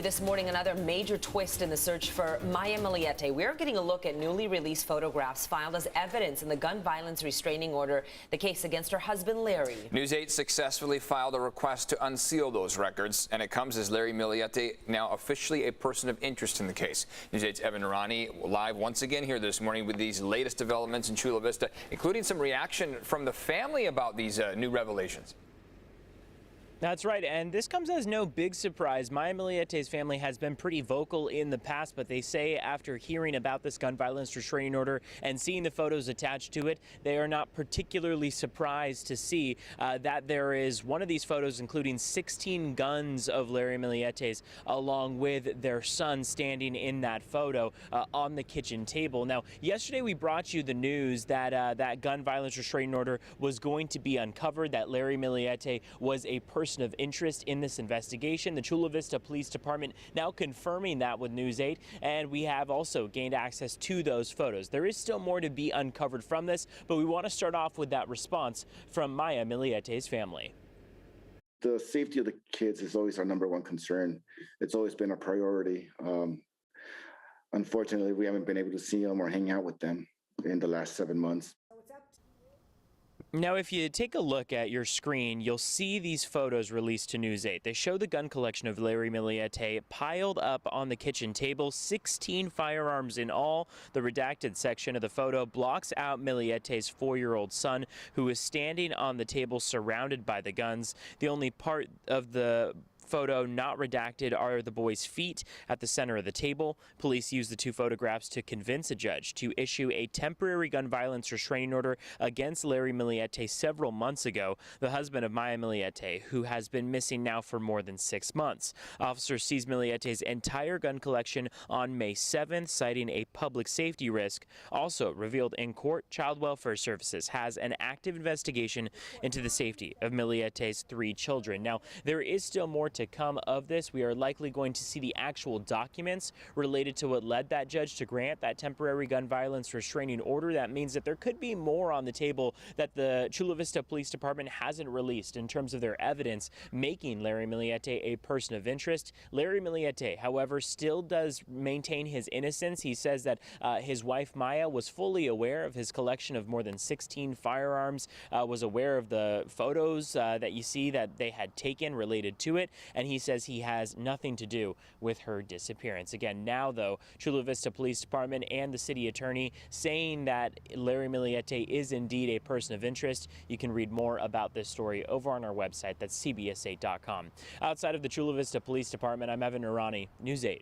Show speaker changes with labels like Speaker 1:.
Speaker 1: This morning, another major twist in the search for Maya Millete. We're getting a look at newly released photographs filed as evidence in the gun violence restraining order, the case against her husband, Larry.
Speaker 2: News 8 successfully filed a request to unseal those records, and it comes as Larry Millete now officially a person of interest in the case. News 8's Evan Rani live once again here this morning with these latest developments in Chula Vista, including some reaction from the family about these new revelations.
Speaker 3: That's right, and this comes as no big surprise. Maya Millete's family has been pretty vocal in the past, but they say after hearing about this gun violence restraining order and seeing the photos attached to it, they are not particularly surprised to see that there is one of these photos including 16 guns of Larry Millete's, along with their son standing in that photo on the kitchen table. Now, yesterday we brought you the news that that gun violence restraining order was going to be uncovered, that Larry Millete was a person of interest in this investigation. The Chula Vista Police Department now confirming that with News 8, and we have also gained access to those photos. There is still more to be uncovered from this, but we want to start off with that response from Maya Millete's family.
Speaker 4: The safety of the kids is always our number one concern. It's always been a priority. Unfortunately, we haven't been able to see them or hang out with them in the last 7 months.
Speaker 3: Now, if you take a look at your screen, you'll see these photos released to News 8. They show the gun collection of Larry Millete piled up on the kitchen table, 16 firearms in all. The redacted section of the photo blocks out Millete's 4-year-old son, who is standing on the table surrounded by the guns. The only part of the photo not redacted are the boy's feet at the center of the table. Police used the two photographs to convince a judge to issue a temporary gun violence restraining order against Larry Millete several months ago, the husband of Maya Millete, who has been missing now for more than 6 months. Officers seized Millete's entire gun collection on May 7th, citing a public safety risk. Also revealed in court, Child Welfare Services has an active investigation into the safety of Millete's 3 children. Now, there is still more to come of this. We are likely going to see the actual documents related to what led that judge to grant that temporary gun violence restraining order. That means that there could be more on the table that the Chula Vista Police Department hasn't released in terms of their evidence making Larry Millete a person of interest. Larry Millete, however, still does maintain his innocence. He says that his wife Maya was fully aware of his collection of more than 16 firearms, was aware of the photos that you see that they had taken related to it, and he says he has nothing to do with her disappearance. Again, now though, Chula Vista Police Department and the city attorney saying that Larry Millete is indeed a person of interest. You can read more about this story over on our website. That's CBS8.com. Outside of the Chula Vista Police Department, I'm Evan Rani, News 8.